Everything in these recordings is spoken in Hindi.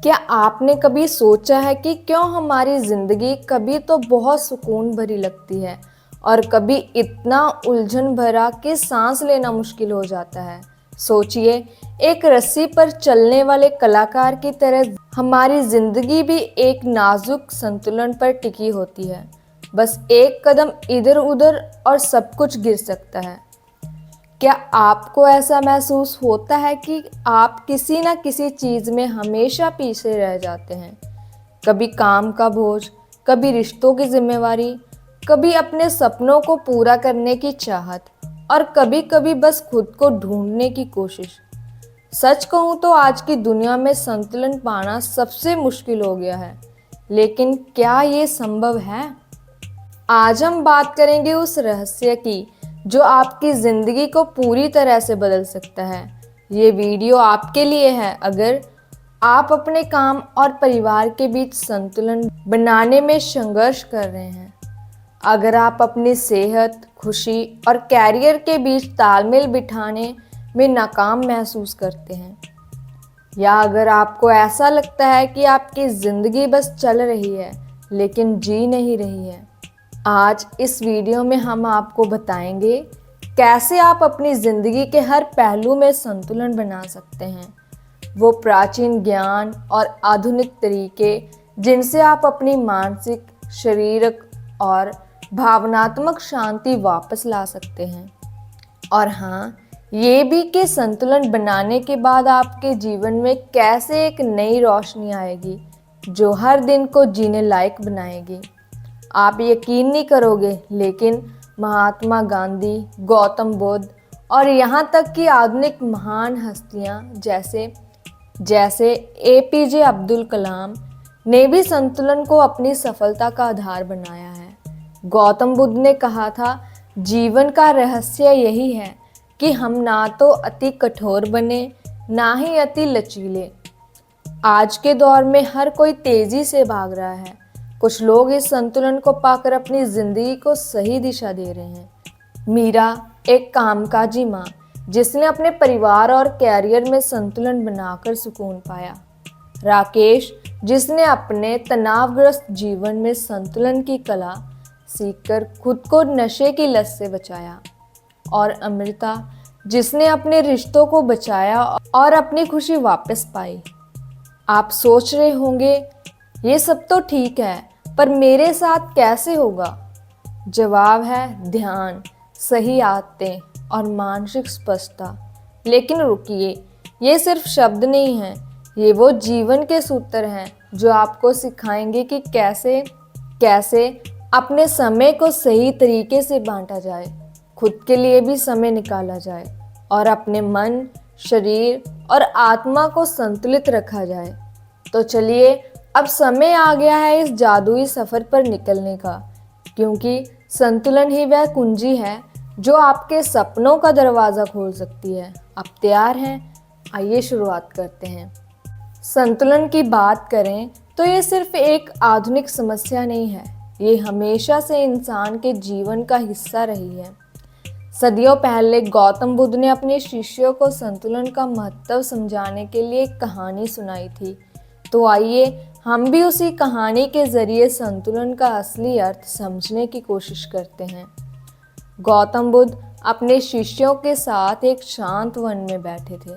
क्या आपने कभी सोचा है कि क्यों हमारी ज़िंदगी कभी तो बहुत सुकून भरी लगती है और कभी इतना उलझन भरा कि सांस लेना मुश्किल हो जाता है। सोचिए, एक रस्सी पर चलने वाले कलाकार की तरह हमारी ज़िंदगी भी एक नाजुक संतुलन पर टिकी होती है। बस एक कदम इधर उधर और सब कुछ गिर सकता है। क्या आपको ऐसा महसूस होता है कि आप किसी न किसी चीज़ में हमेशा पीछे रह जाते हैं? कभी काम का बोझ, कभी रिश्तों की जिम्मेवारी, कभी अपने सपनों को पूरा करने की चाहत और कभी-कभी बस खुद को ढूंढने की कोशिश। सच कहूँ तो आज की दुनिया में संतुलन पाना सबसे मुश्किल हो गया है। लेकिन क्या ये संभव है? आज हम बात करेंगे उस रहस्य की जो आपकी ज़िंदगी को पूरी तरह से बदल सकता है। ये वीडियो आपके लिए है अगर आप अपने काम और परिवार के बीच संतुलन बनाने में संघर्ष कर रहे हैं। अगर आप अपनी सेहत, खुशी और कैरियर के बीच तालमेल बिठाने में नाकाम महसूस करते हैं, या अगर आपको ऐसा लगता है कि आपकी ज़िंदगी बस चल रही है लेकिन जी नहीं रही है। आज इस वीडियो में हम आपको बताएंगे कैसे आप अपनी ज़िंदगी के हर पहलू में संतुलन बना सकते हैं। वो प्राचीन ज्ञान और आधुनिक तरीके जिनसे आप अपनी मानसिक, शारीरिक और भावनात्मक शांति वापस ला सकते हैं। और हाँ, ये भी कि संतुलन बनाने के बाद आपके जीवन में कैसे एक नई रोशनी आएगी जो हर दिन को जीने लायक बनाएगी। आप यकीन नहीं करोगे, लेकिन महात्मा गांधी, गौतम बुद्ध और यहाँ तक कि आधुनिक महान हस्तियाँ जैसे जैसे एपीजे अब्दुल कलाम ने भी संतुलन को अपनी सफलता का आधार बनाया है। गौतम बुद्ध ने कहा था, जीवन का रहस्य यही है कि हम ना तो अति कठोर बने, ना ही अति लचीले। आज के दौर में हर कोई तेजी से भाग रहा है। कुछ लोग इस संतुलन को पाकर अपनी जिंदगी को सही दिशा दे रहे हैं। मीरा, एक कामकाजी माँ जिसने अपने परिवार और कैरियर में संतुलन बनाकर सुकून पाया। राकेश, जिसने अपने तनावग्रस्त जीवन में संतुलन की कला सीखकर खुद को नशे की लत से बचाया। और अमृता, जिसने अपने रिश्तों को बचाया और अपनी खुशी वापस पाई। आप सोच रहे होंगे, ये सब तो ठीक है, पर मेरे साथ कैसे होगा? जवाब है ध्यान, सही आदतें और मानसिक स्पष्टता। लेकिन रुकिए, ये सिर्फ शब्द नहीं हैं, ये वो जीवन के सूत्र हैं जो आपको सिखाएंगे कि कैसे अपने समय को सही तरीके से बांटा जाए, खुद के लिए भी समय निकाला जाए और अपने मन, शरीर और आत्मा को संतुलित रखा जाए। तो चलिए, अब समय आ गया है इस जादुई सफ़र पर निकलने का, क्योंकि संतुलन ही वह कुंजी है जो आपके सपनों का दरवाज़ा खोल सकती है। आप तैयार हैं? आइए शुरुआत करते हैं। संतुलन की बात करें तो ये सिर्फ एक आधुनिक समस्या नहीं है, ये हमेशा से इंसान के जीवन का हिस्सा रही है। सदियों पहले गौतम बुद्ध ने अपने शिष्यों को संतुलन का महत्व समझाने के लिए एक कहानी सुनाई थी। तो आइए हम भी उसी कहानी के जरिए संतुलन का असली अर्थ समझने की कोशिश करते हैं। गौतम बुद्ध अपने शिष्यों के साथ एक शांत वन में बैठे थे।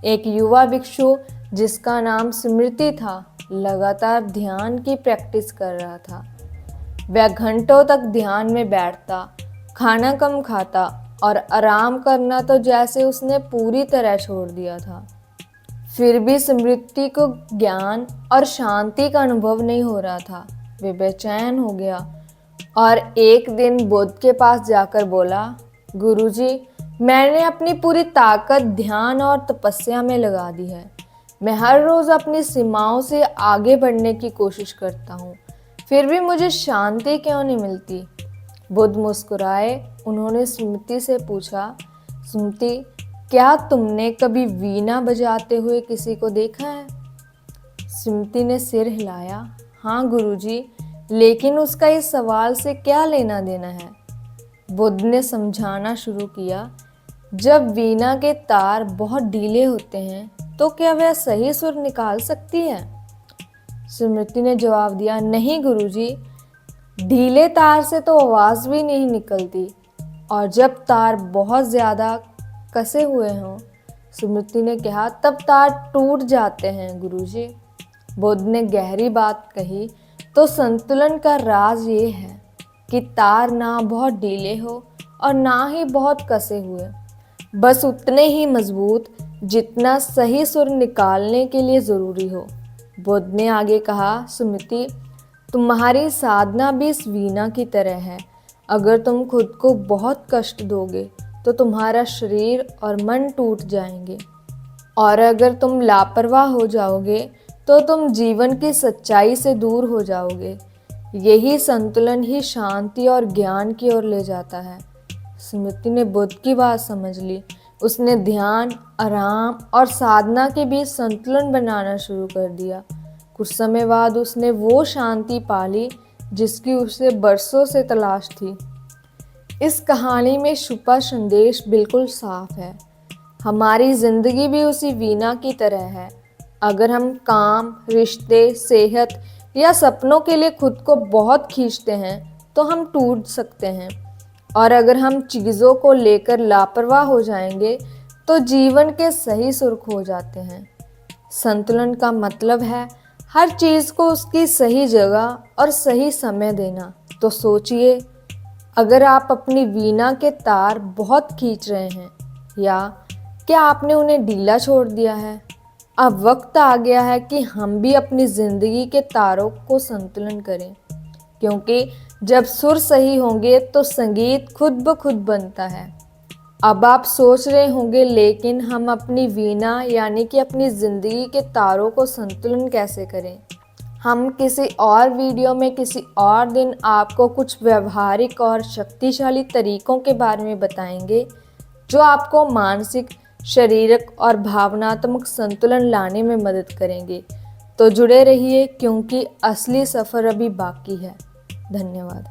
एक युवा भिक्षु जिसका नाम स्मृति था, लगातार ध्यान की प्रैक्टिस कर रहा था। वह घंटों तक ध्यान में बैठता, खाना कम खाता और आराम करना तो जैसे उसने पूरी तरह छोड़ दिया था। फिर भी स्मृति को ज्ञान और शांति का अनुभव नहीं हो रहा था। वे बेचैन हो गया और एक दिन बुद्ध के पास जाकर बोला, गुरुजी, मैंने अपनी पूरी ताकत ध्यान और तपस्या में लगा दी है। मैं हर रोज़ अपनी सीमाओं से आगे बढ़ने की कोशिश करता हूँ, फिर भी मुझे शांति क्यों नहीं मिलती? बुद्ध मुस्कुराए। उन्होंने स्मृति से पूछा, स्मृति, क्या तुमने कभी वीणा बजाते हुए किसी को देखा है? स्मृति ने सिर हिलाया। हाँ गुरुजी, लेकिन उसका इस सवाल से क्या लेना देना है? बुद्ध ने समझाना शुरू किया, जब वीणा के तार बहुत ढीले होते हैं तो क्या वह सही सुर निकाल सकती है? स्मृति ने जवाब दिया, नहीं गुरुजी, ढीले तार से तो आवाज़ भी नहीं निकलती, और जब तार बहुत ज़्यादा कसे हुए हों, स्मृति ने कहा, तब तार टूट जाते हैं गुरुजी। बुद्ध ने गहरी बात कही, तो संतुलन का राज ये है कि तार ना बहुत ढीले हो और ना ही बहुत कसे हुए, बस उतने ही मजबूत जितना सही सुर निकालने के लिए ज़रूरी हो। बुद्ध ने आगे कहा, सुमति, तुम्हारी साधना भी इस वीणा की तरह है। अगर तुम खुद को बहुत कष्ट दोगे तो तुम्हारा शरीर और मन टूट जाएंगे, और अगर तुम लापरवाह हो जाओगे तो तुम जीवन की सच्चाई से दूर हो जाओगे। यही संतुलन ही शांति और ज्ञान की ओर ले जाता है। स्मृति ने बुद्ध की बात समझ ली। उसने ध्यान, आराम और साधना के बीच संतुलन बनाना शुरू कर दिया। कुछ समय बाद उसने वो शांति पा ली जिसकी उसे बरसों से तलाश थी। इस कहानी में छुपा संदेश बिल्कुल साफ है। हमारी जिंदगी भी उसी वीणा की तरह है। अगर हम काम, रिश्ते, सेहत या सपनों के लिए खुद को बहुत खींचते हैं तो हम टूट सकते हैं, और अगर हम चीज़ों को लेकर लापरवाह हो जाएंगे तो जीवन के सही सुर खो जाते हैं। संतुलन का मतलब है हर चीज़ को उसकी सही जगह और सही समय देना। तो सोचिए, अगर आप अपनी वीणा के तार बहुत खींच रहे हैं, या क्या आपने उन्हें ढीला छोड़ दिया है? अब वक्त आ गया है कि हम भी अपनी ज़िंदगी के तारों को संतुलन करें, क्योंकि जब सुर सही होंगे तो संगीत खुद ब खुद बनता है। अब आप सोच रहे होंगे, लेकिन हम अपनी वीणा यानी कि अपनी ज़िंदगी के तारों को संतुलन कैसे करें? हम किसी और वीडियो में किसी और दिन आपको कुछ व्यवहारिक और शक्तिशाली तरीकों के बारे में बताएंगे जो आपको मानसिक, शारीरिक और भावनात्मक संतुलन लाने में मदद करेंगे। तो जुड़े रहिए, क्योंकि असली सफ़र अभी बाकी है। धन्यवाद।